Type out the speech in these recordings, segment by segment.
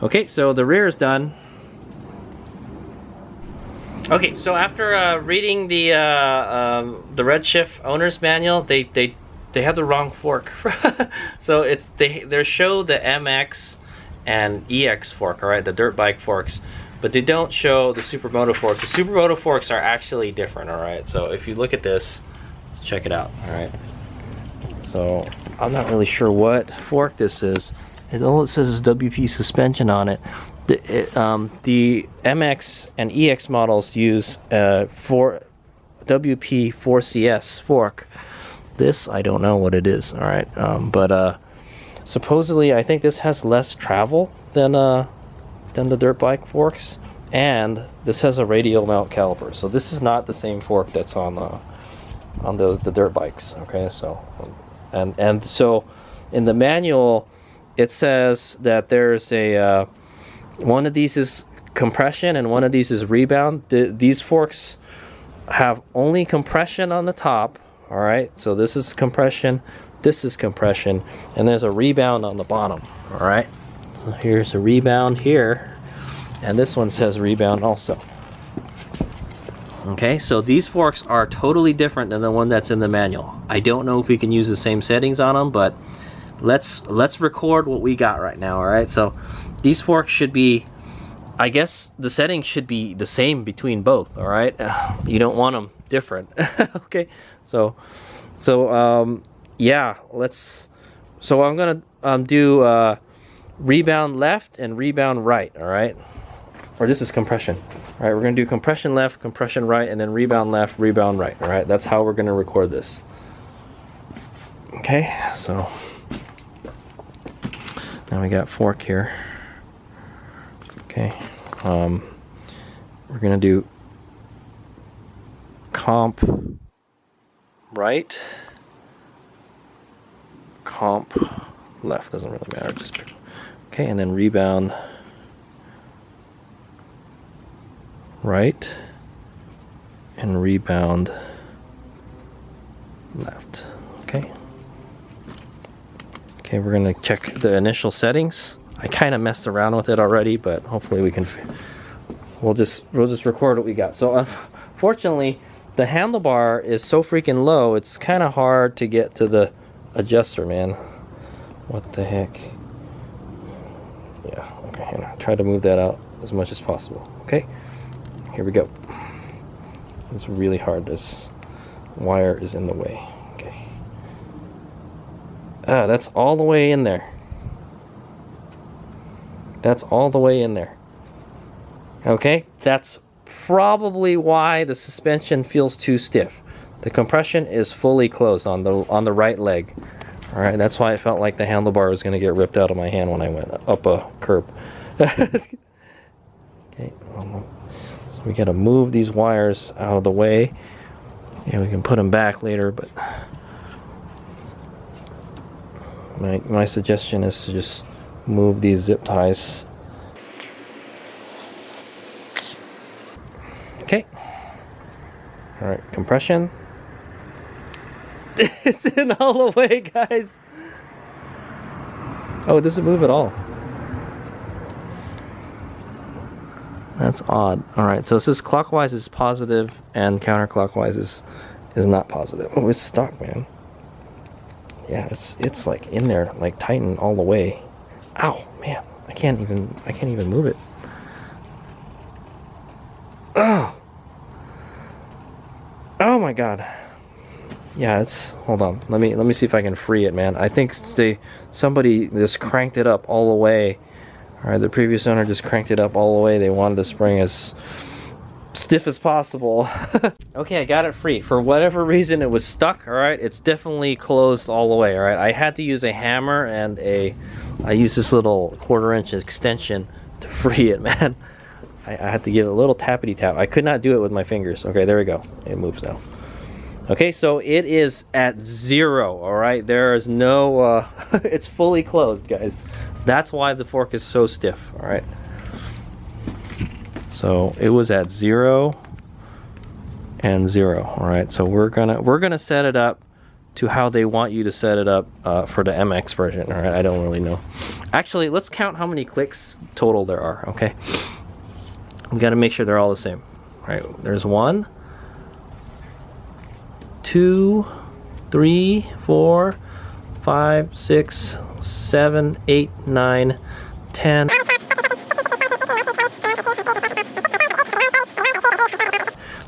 Okay, so the rear is done. Okay, so after reading the Redshift owner's manual, they have the wrong fork. So they show the MX and EX fork, all right, the dirt bike forks, but they don't show the Supermoto fork. The Supermoto forks are actually different, all right. So if you look at this, let's check it out, all right. So I'm not really sure what fork this is. All it says is WP suspension on it. The MX and EX models use WP 4CS fork. This, I don't know what it is, all right. But supposedly, I think this has less travel than the dirt bike forks, and this has a radial mount caliper. So this is not the same fork that's on the dirt bikes. Okay, so and so in the manual, it says that there's a one of these is compression and one of these is rebound. These forks have only compression on the top, all right? So this is compression, this is compression, and there's a rebound on the bottom, all right? So here's a rebound here, and this one says rebound also. Okay, so these forks are totally different than the one that's in the manual. I don't know if we can use the same settings on them, but let's record what we got right now, all right? So these forks should be, I guess the settings should be the same between both, all right? You don't want them different. Okay, so yeah, so I'm gonna do rebound left and rebound right, all right? Or this is compression. All right, we're gonna do compression left, compression right, and then rebound left, rebound right, all right? That's how we're gonna record this. Okay, so now we got fork here. Okay, we're gonna do comp right, comp left, doesn't really matter, just okay, and then rebound right and rebound left. Okay. Okay, we're gonna check the initial settings. I kind of messed around with it already, but hopefully we can. We'll just record what we got. So unfortunately, the handlebar is so freaking low. It's kind of hard to get to the adjuster, man. What the heck? Yeah. Okay. And I'll try to move that out as much as possible. Okay. Here we go. It's really hard. This wire is in the way. Okay. That's all the way in there. That's all the way in there. Okay, that's probably why the suspension feels too stiff. The compression is fully closed on the right leg. All right, that's why I felt like the handlebar was going to get ripped out of my hand when I went up a curb. Okay, so we got to move these wires out of the way. Yeah, we can put them back later, but my suggestion is to just move these zip ties. Okay. All right, compression. It's in all the way, guys. Oh, it doesn't move at all. That's odd. All right, so it says clockwise is positive and counterclockwise is not positive. Oh, it's stuck, man. Yeah, it's like in there, like tightened all the way. Ow, man, I can't even move it. Oh my god. Yeah, hold on. Let me see if I can free it, man. I think somebody just cranked it up all the way. All right, the previous owner just cranked it up all the way. They wanted the spring as stiff as possible. Okay, I got it free. For whatever reason, it was stuck. All right, it's definitely closed all the way. All right, I had to use a hammer and I used this little 1/4-inch extension to free it, man. I had to give it a little tappity tap. I could not do it with my fingers. Okay, there we go. It moves now. Okay, so it is at 0. All right, there is no. It's fully closed, guys. That's why the fork is so stiff. All right. So it was at 0 and 0. All right, so we're gonna set it up to how they want you to set it up for the MX version. All right, I don't really know. Actually, let's count how many clicks total there are. Okay, we got to make sure they're all the same. All right, there's 1, 2, 3, 4, 5, 6, 7, 8, 9, 10.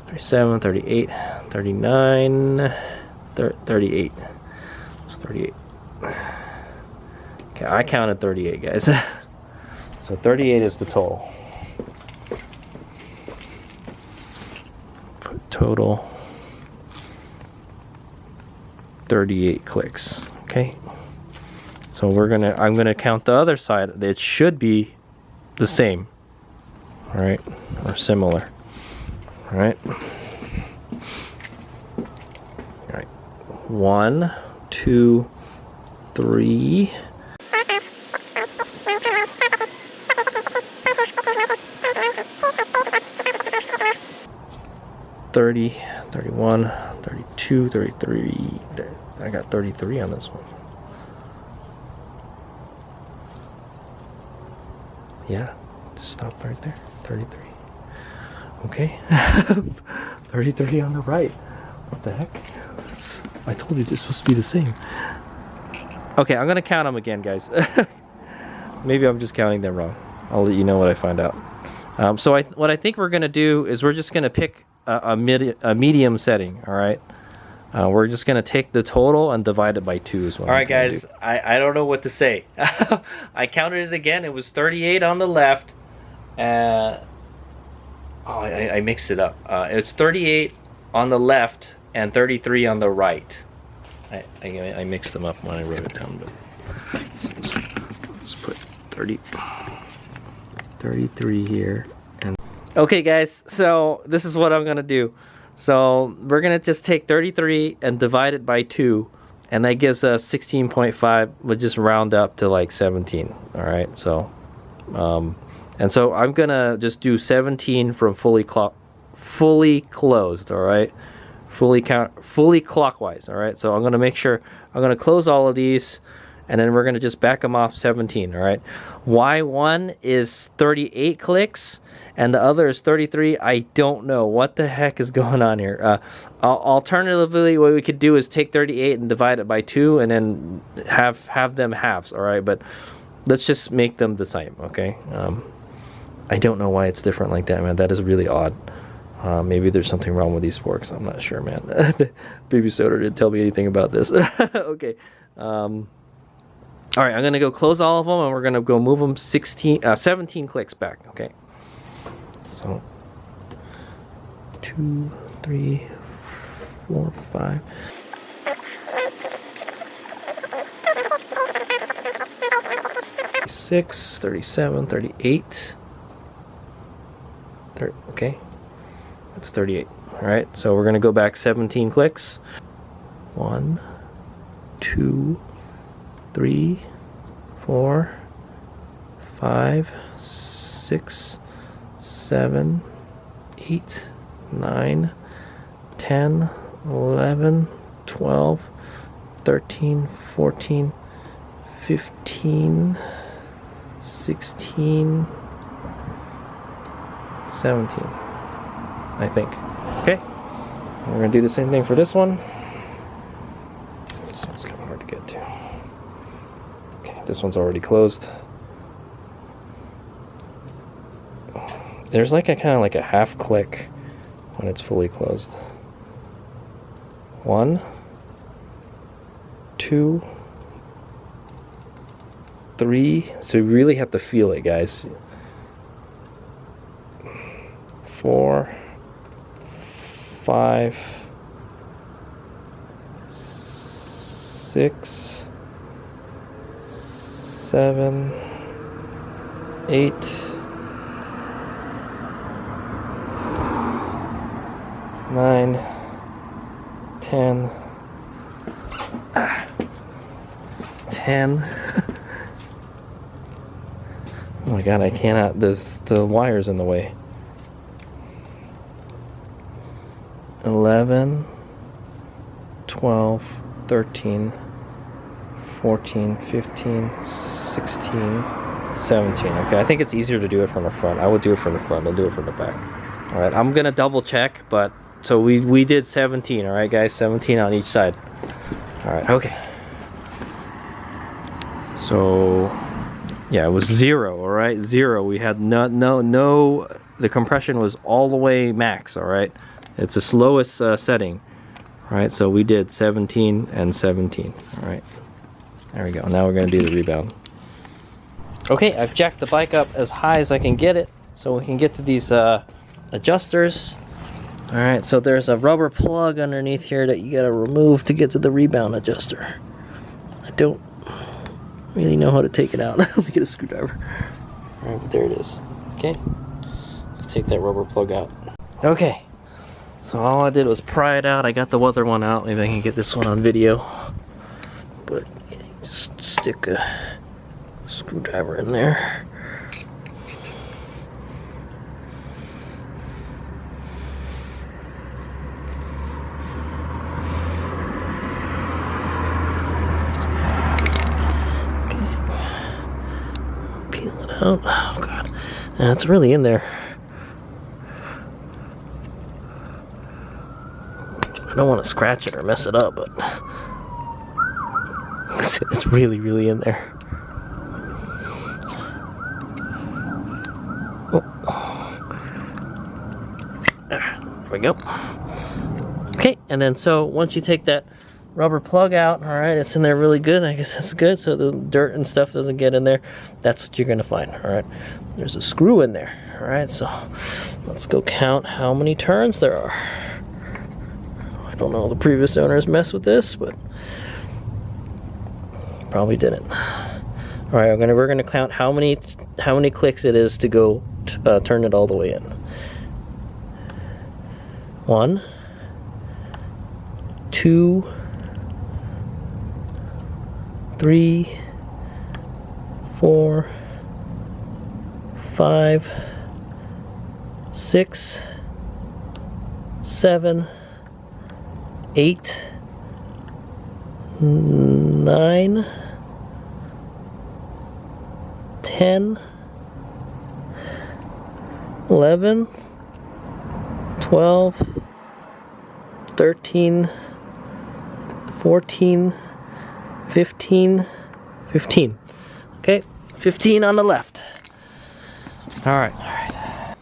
37, 38, 39, 38. It's 38. Okay, I counted 38, guys. So 38 is the total. Total 38 clicks. Okay. So I'm gonna count the other side. It should be the same. All right, or similar. All right. All right. 1, 2, 3. 30, 31, 32, 33. I got 33 on this one. Yeah, just stop right there. 33. Okay. 33 on the right. What the heck? I told you this is supposed to be the same. Okay, I'm gonna count them again, guys. Maybe I'm just counting them wrong. I'll let you know what I find out. So what I think we're gonna do is we're just gonna pick a medium setting. All right. We're just gonna take the total and divide it by 2 as well. All right, guys. I don't know what to say. I counted it again. It was 38 on the left. I mixed it up. It's 38 on the left and 33 on the right. I mixed them up when I wrote it down, but let's put 33 here. And okay, guys, so this is what I'm gonna do. So we're gonna just take 33 and divide it by 2, and that gives us 16.5. We'll just round up to like 17. All right, so and so I'm gonna just do 17 from fully closed. All right, fully clockwise. All right, so I'm gonna make sure I'm gonna close all of these, and then we're gonna just back them off 17. All right, why one is 38 clicks and the other is 33, I don't know what the heck is going on here. Alternatively, what we could do is take 38 and divide it by 2, and then have them halves. All right, but let's just make them the same. Okay. I don't know why it's different like that, man. That is really odd. Maybe there's something wrong with these forks. I'm not sure, man. The previous owner didn't tell me anything about this. Okay. All right, I'm gonna go close all of them, and we're gonna go move them 17 clicks back. Okay. So 2, 3, 4, 5. 36, 37, 38. Okay, that's 38. All right, so we're gonna go back 17 clicks. 1, 2, 3, 4, 5, 6, 7, 8, 9, 10, 11, 12, 13, 14, 15, 16, 17, I think. Okay, we're gonna do the same thing for this one. This one's kind of hard to get to. Okay, this one's already closed. There's like a kind of like a half click when it's fully closed. 1, 2, 3. So you really have to feel it, guys. 4, 5, 6, 7, 8, 9, 10, 10. Oh my god, I cannot, the wire's in the way. 11, 12, 13, 14, 15, 16, 17. Okay, I think it's easier to do it from the front. I would do it from the front. I'll do it from the back. All right, I'm gonna double check, but so we did 17. All right, guys, 17 on each side. All right, okay. So yeah, it was 0. All right, 0. We had no. The compression was all the way max. All right, it's the slowest setting. All right, so we did 17 and 17. All right, there we go. Now we're gonna do the rebound. Okay, I've jacked the bike up as high as I can get it, so we can get to these adjusters. All right, so there's a rubber plug underneath here that you gotta remove to get to the rebound adjuster. I don't really know how to take it out. Let me get a screwdriver. All right, but there it is. Okay, let's take that rubber plug out. Okay, so all I did was pry it out. I got the other one out. Maybe I can get this one on video. But yeah, just stick a screwdriver in there. Oh god, it's really in there. I don't want to scratch it or mess it up, but it's really in there. There we go. Okay, and then so once you take that rubber plug out, all right, it's in there really good. I guess that's good, so the dirt and stuff doesn't get in there. That's what you're gonna find. All right, there's a screw in there. All right, so let's go count how many turns there are. I don't know, the previous owners messed with this, but probably didn't. All right, we're gonna count how many clicks it is to go turn it all the way in. 1, 2, 3, 4, 5, 6, 7, 8, 9, 10, 11, 12, 13, 14, 15. Okay, 15 on the left. All right.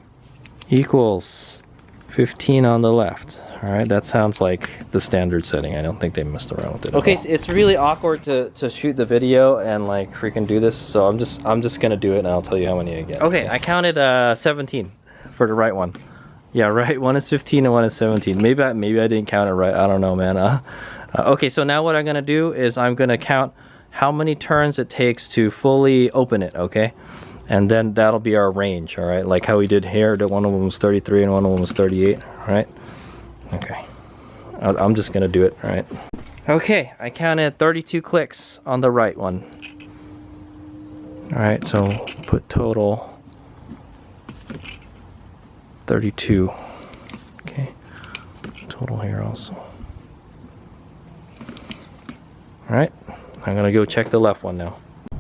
Equals 15 on the left. All right, that sounds like the standard setting. I don't think they messed around with it. Okay, so it's really awkward to shoot the video and like freaking do this. So I'm just gonna do it and I'll tell you how many I get. Okay, I counted 17 for the right one. Yeah, right. One is 15 and one is 17. Maybe I didn't count it right. I don't know, man. Okay, so now what I'm gonna do is I'm gonna count how many turns it takes to fully open it. Okay, and then that'll be our range. All right, like how we did here. That one of them was 33 and one of them was 38. All right. Okay, I'm just gonna do it. All right. Okay, I counted 32 clicks on the right one. All right, so put total 32. Okay, total here also. All right, I'm gonna go check the left one now.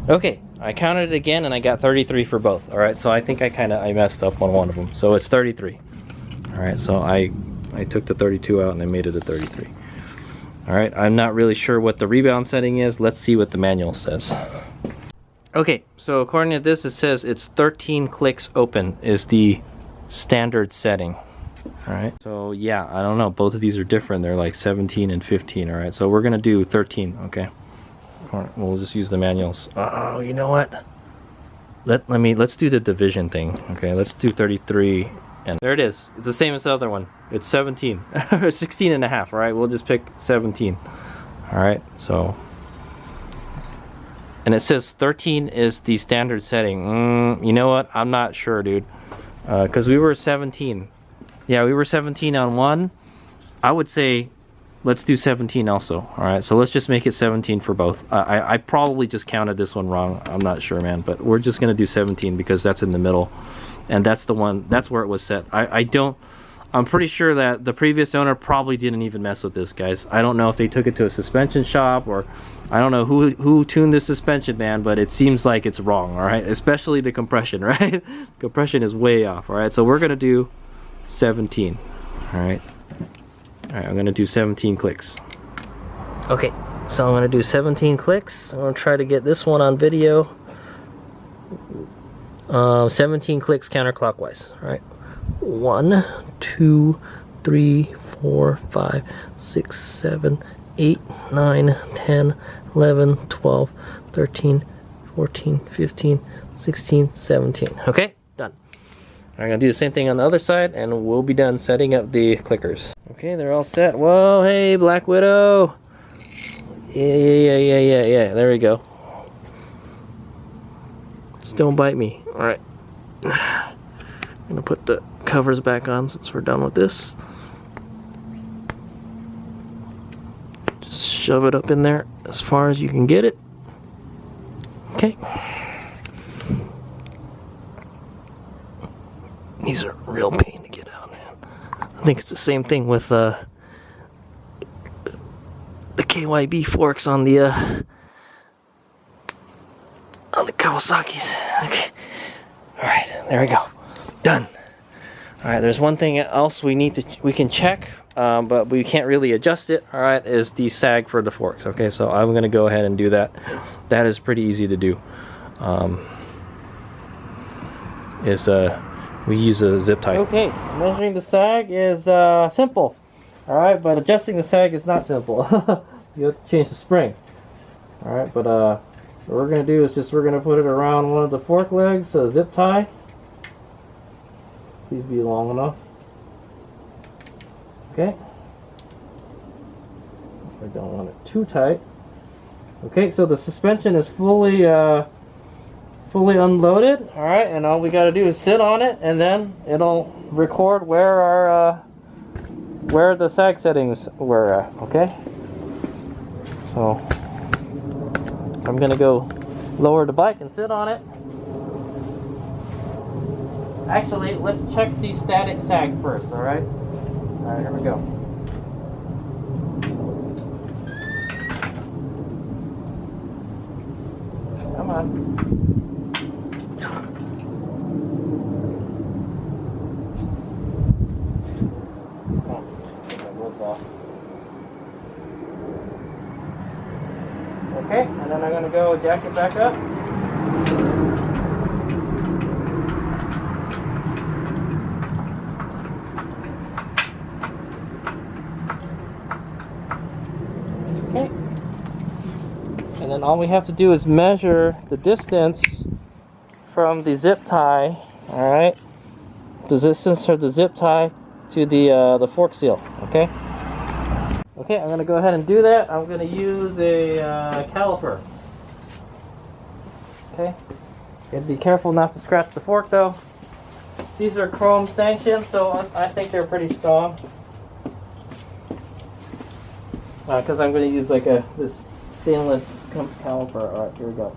Okay, I counted it again and I got 33 for both. All right, so I think I messed up on one of them. So it's 33. All right, so I took the 32 out and I made it a 33. All right, I'm not really sure what the rebound setting is. Let's see what the manual says. Okay, so according to this, it says it's 13 clicks open is the standard setting. All right, so yeah, I don't know, both of these are different. They're like 17 and 15. All right, so we're gonna do 13. Okay, all right, we'll just use the manuals. Oh, you know what, let's do the division thing. Okay, let's do 33, and there it is. It's the same as the other one. It's 17 or 16 and a half. All right, we'll just pick 17. All right, so, and it says 13 is the standard setting. You know what, I'm not sure, dude, because we were 17. Yeah, we were 17 on one. I would say let's do 17 also. All right, so let's just make it 17 for both. I probably just counted this one wrong. I'm not sure, man, but we're just gonna do 17 because that's in the middle, and that's the one. That's where it was set. I'm pretty sure that the previous owner probably didn't even mess with this, guys. I don't know if they took it to a suspension shop, or I don't know who tuned this suspension, man, but it seems like it's wrong, all right? Especially the compression, right? Compression is way off, all right? So we're gonna do 17, all right? All right, I'm gonna do 17 clicks. Okay, so I'm gonna do 17 clicks. I'm gonna try to get this one on video. 17 clicks counterclockwise, all right? 1, 2, 3, 4, 5, 6, 7, 8, 9, 10, 11, 12, 13, 14, 15, 16, 17. Okay, done. I'm gonna do the same thing on the other side, and we'll be done setting up the clickers. Okay, they're all set. Whoa, hey, Black Widow. Yeah. There we go. Just don't bite me. All right. I'm gonna put the covers back on since we're done with this. Just shove it up in there as far as you can get it. Okay. These are a real pain to get out, man. I think it's the same thing with the KYB forks on the Kawasaki's. Okay. All right, there we go. Done. All right, there's one thing else we can check, but we can't really adjust it. All right, is the sag for the forks. Okay, so I'm gonna go ahead and do that. That is pretty easy to do. We use a zip tie. Okay, measuring the sag is simple. All right, but adjusting the sag is not simple. You have to change the spring. All right, but what we're gonna do is we're gonna put it around one of the fork legs, zip tie. Please be long enough. Okay. I don't want it too tight. Okay, so the suspension is fully unloaded. All right, and all we got to do is sit on it, and then it'll record where the sag settings were at. Okay. So I'm gonna go lower the bike and sit on it. Actually, let's check the static sag first, alright? Alright, here we go. Come on. Okay, and then I'm going to go jack it back up. Okay. And then all we have to do is measure the distance from the zip tie, alright? The distance from the zip tie to the fork seal, okay? Okay, I'm going to go ahead and do that. I'm going to use a caliper. Okay, gotta be careful not to scratch the fork though. These are chrome stanchions, so I think they're pretty strong. Because I'm going to use like this stainless caliper. Alright, here we go.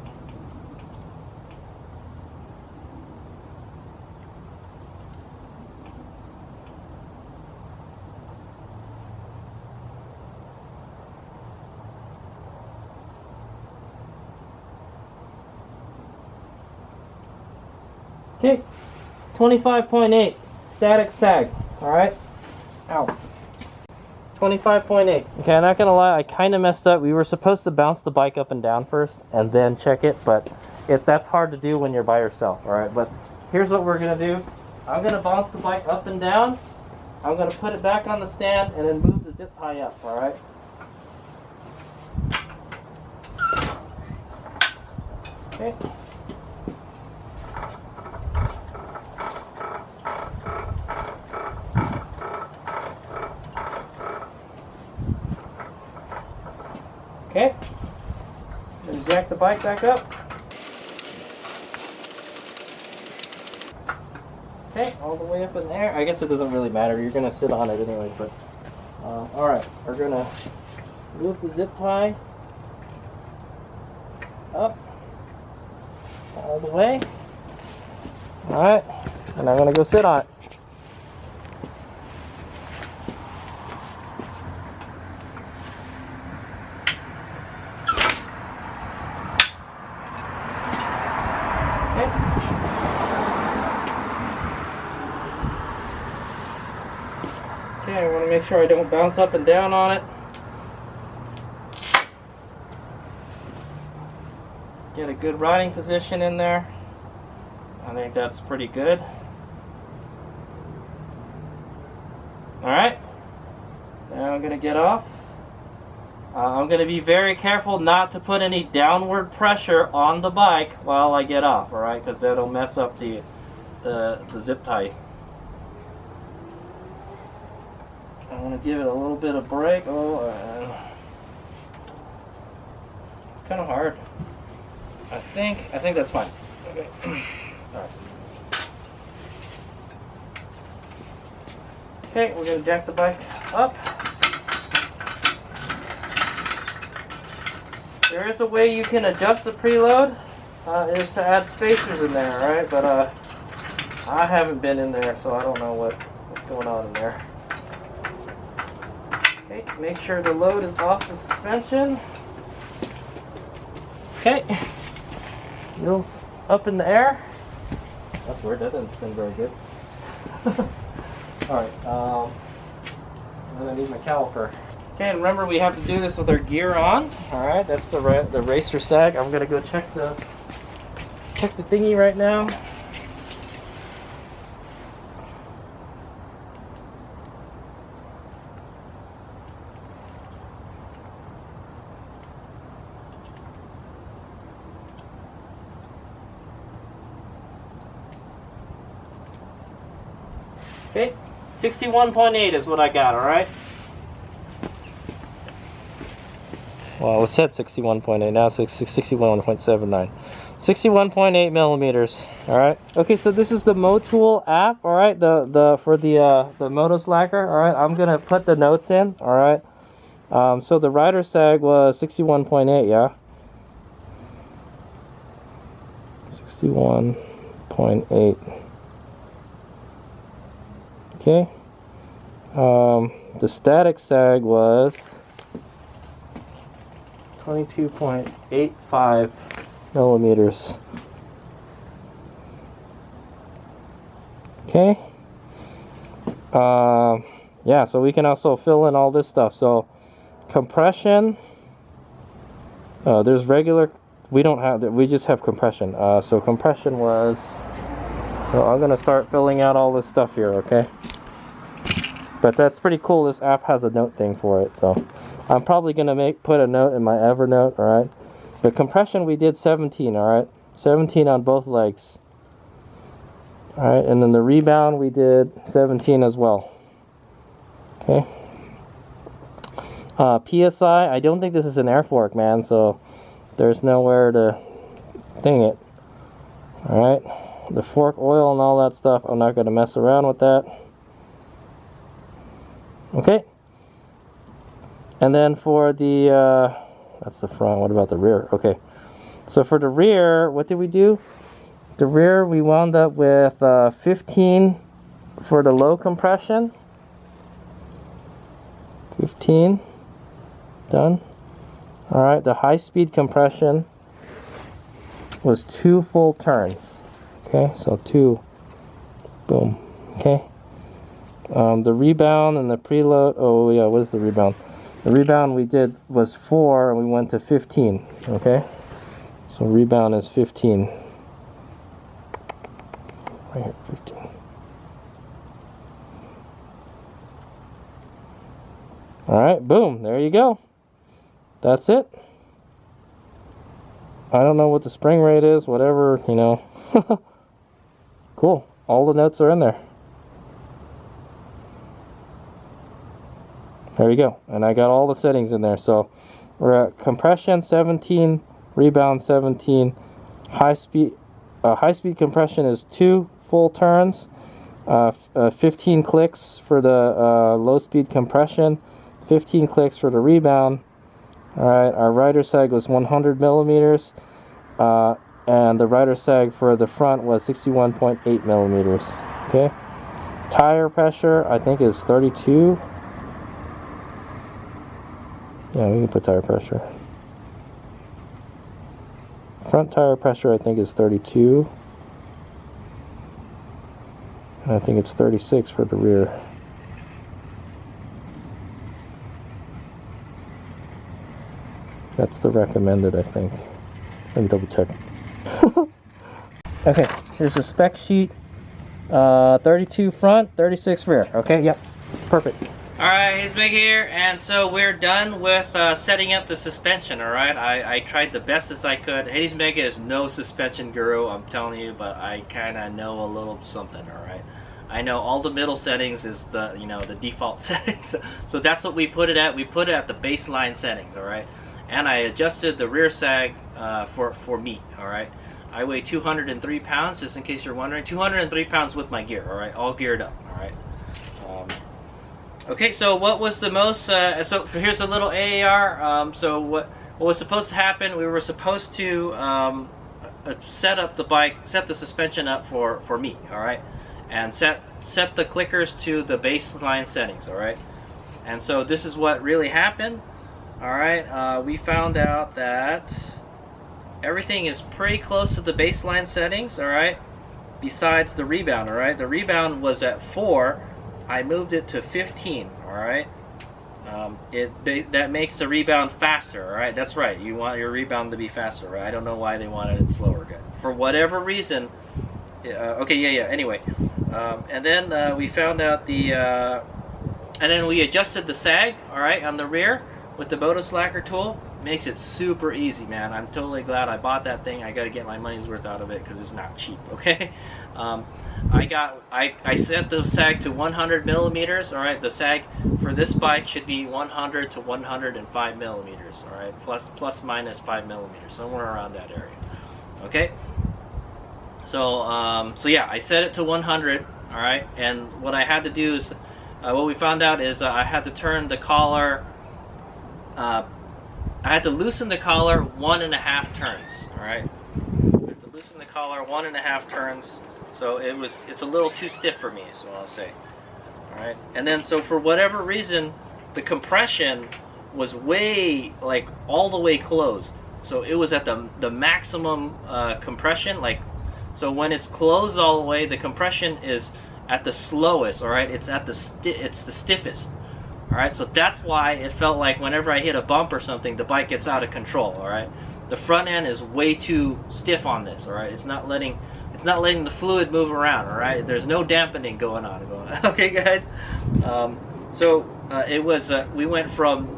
Okay, 25.8 static sag. Alright. Ow. 25.8. Okay, I'm not gonna lie, I kind of messed up. We were supposed to bounce the bike up and down first and then check it, but that's hard to do when you're by yourself. Alright, but here's what we're gonna do. I'm gonna bounce the bike up and down. I'm gonna put it back on the stand and then move the zip tie up. Alright. Okay. Okay, then jack the bike back up. Okay, all the way up in there. I guess it doesn't really matter. You're going to sit on it anyways, but alright, we're going to move the zip tie up all the way. Alright, and I'm going to go sit on it. Okay, I want to make sure I don't bounce up and down on it. Get a good riding position in there. I think that's pretty good. Alright, now I'm going to get off. I'm going to be very careful not to put any downward pressure on the bike while I get off, alright, because that'll mess up the zip tie. I want to give it a little bit of brake. Oh, it's kind of hard. I think that's fine. Okay. Alright. Okay, we're going to jack the bike up. There is a way you can adjust the preload, is to add spacers in there, alright? But I haven't been in there, so I don't know what's going on in there. Okay, make sure the load is off the suspension. Okay, wheels up in the air. That's weird, that doesn't spin very good. Alright, then I need my caliper. Okay, and remember we have to do this with our gear on. Alright, that's the racer sag. I'm gonna go check the thingy right now. Okay, 61.8 is what I got, alright? Well, it said 61.8, now it's 61.79. 61.8 millimeters, alright? Okay, so this is the Motool app, alright? For the Moto Slacker, alright? I'm gonna put the notes in, alright? So the rider sag was 61.8, yeah? 61.8. Okay. The static sag was 22.85 millimeters. Okay. Yeah, so we can also fill in all this stuff. So compression, there's regular, we don't have that, we just have compression. So compression was, so I'm gonna start filling out all this stuff here, okay? But that's pretty cool. This app has a note thing for it, so I'm probably gonna put a note in my Evernote, all right? But compression we did 17, all right? 17 on both legs, all right? And then the rebound we did 17 as well. Okay. PSI, I don't think this is an air fork, man, so there's nowhere to thing it. All right. The fork oil and all that stuff, I'm not gonna mess around with that. Okay, and then for the, that's the front, what about the rear? Okay, so for the rear, what did we do? The rear, we wound up with 15 for the low compression. 15, done. All right, the high speed compression was 2 full turns. Okay, so 2, boom, okay. The rebound and the preload, oh yeah, what is the rebound? The rebound we did was 4 and we went to 15, okay? So rebound is 15. Right here, 15. Alright, boom, there you go. That's it. I don't know what the spring rate is, whatever, you know. Cool, all the notes are in there. There you go, and I got all the settings in there. So we're at compression 17, rebound 17, high speed compression is 2 full turns, 15 clicks for the low speed compression, 15 clicks for the rebound. All right, our rider sag was 100 millimeters, and the rider sag for the front was 61.8 millimeters. Okay, tire pressure I think is 32. Yeah, we can put tire pressure. Front tire pressure I think is 32. And I think it's 36 for the rear. That's the recommended, I think. Let me double check. Okay, here's the spec sheet. 32 front, 36 rear. Okay, yep, perfect. Alright, he's Big here, and so we're done with setting up the suspension, alright? I tried the best as I could. Hades Mega is no suspension guru, I'm telling you, but I kind of know a little something, alright? I know all the middle settings is the, you know, the default settings. So that's what we put it at. We put it at the baseline settings, alright? And I adjusted the rear sag for me, alright? I weigh 203 pounds, just in case you're wondering. 203 pounds with my gear, alright? All geared up, alright? Okay, so what was the most, so here's a little AAR. So what was supposed to happen, we were supposed to set up the bike, set the suspension up for me, alright? And set the clickers to the baseline settings, alright? And so this is what really happened, alright? We found out that everything is pretty close to the baseline settings, alright? Besides the rebound, alright? The rebound was at 4. I moved it to 15, alright? That makes the rebound faster, alright? That's right, you want your rebound to be faster, right? I don't know why they wanted it slower. For whatever reason, okay, yeah, anyway. And then we found out and then we adjusted the sag, alright, on the rear with the Moto Slacker tool. Makes it super easy, man. I'm totally glad I bought that thing. I gotta get my money's worth out of it because it's not cheap, okay? I set the sag to 100 millimeters, alright? The sag for this bike should be 100 to 105 millimeters, alright? Plus minus 5 millimeters, somewhere around that area, okay? So, so yeah, I set it to 100, alright? And what I had to do is, what we found out is I had to turn the collar, I had to loosen the collar 1.5 turns, alright? I had to loosen the collar 1.5 turns, so it's a little too stiff for me, is what I'll say. Alright? And then, so for whatever reason, the compression was way, like, all the way closed. So it was at the maximum compression, like, so when it's closed all the way, the compression is at the slowest, alright? It's at it's the stiffest. Alright, so that's why it felt like whenever I hit a bump or something, the bike gets out of control, alright? The front end is way too stiff on this, alright? It's not letting the fluid move around, alright? There's no dampening going on. Okay, guys? It was, we went from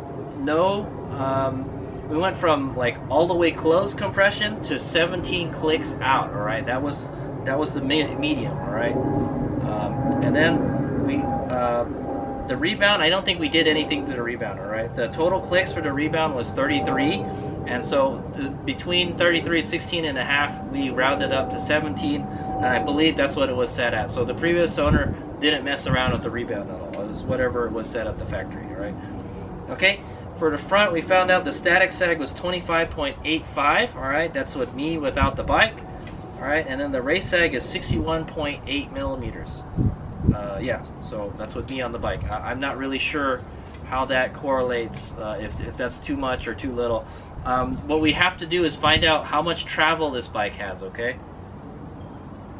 like all the way closed compression to 17 clicks out, alright? That was the medium, alright? And then we, the rebound, I don't think we did anything to the rebound, alright? The total clicks for the rebound was 33, and so between 33 and 16 and a half, we rounded up to 17, and I believe that's what it was set at. So the previous owner didn't mess around with the rebound at all. It was whatever it was set at the factory, alright? Okay, for the front, we found out the static sag was 25.85, alright? That's with me without the bike, alright? And then the race sag is 61.8 millimeters. Yeah, so that's with me on the bike. I'm not really sure how that correlates, if that's too much or too little. What we have to do is find out how much travel this bike has, okay?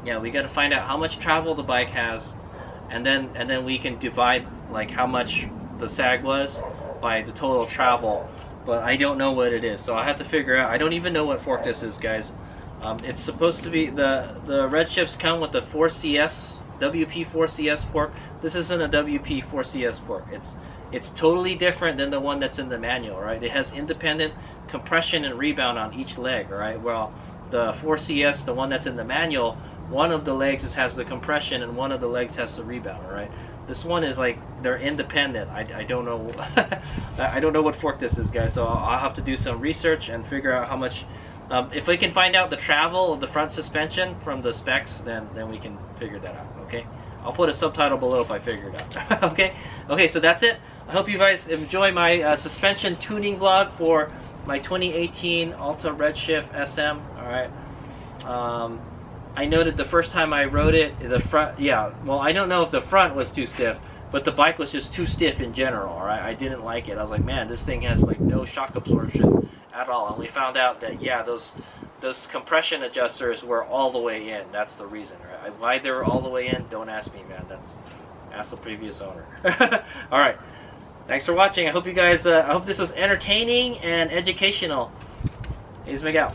Yeah, we got to find out how much travel the bike has, and then we can divide like how much the sag was by the total travel. But I don't know what it is, so I have to figure out. I don't even know what fork this is, guys. It's supposed to be the Redshifts come with the 4CS. WP4CS fork. This isn't a WP4CS fork. It's totally different than the one that's in the manual, right? It has independent compression and rebound on each leg, right? Well, the 4CS, the one that's in the manual, one of the legs has the compression and one of the legs has the rebound, right? This one is like, they're independent. I don't know I don't know what fork this is, guys, so I'll have to do some research and figure out how much. If we can find out the travel of the front suspension from the specs, then we can figure that out, okay? I'll put a subtitle below if I figure it out, okay, so that's it. I hope you guys enjoy my suspension tuning vlog for my 2018 Alta Redshift SM, alright? I noted the first time I rode it, the front, yeah, well, I don't know if the front was too stiff, but the bike was just too stiff in general, alright? I didn't like it. I was like, man, this thing has like no shock absorption at all. And we found out that, yeah, those compression adjusters were all the way in. That's the reason, right? Why they were all the way in, don't ask me, man. Ask the previous owner. All right. Thanks for watching. I hope you guys, I hope this was entertaining and educational. Here's Miguel.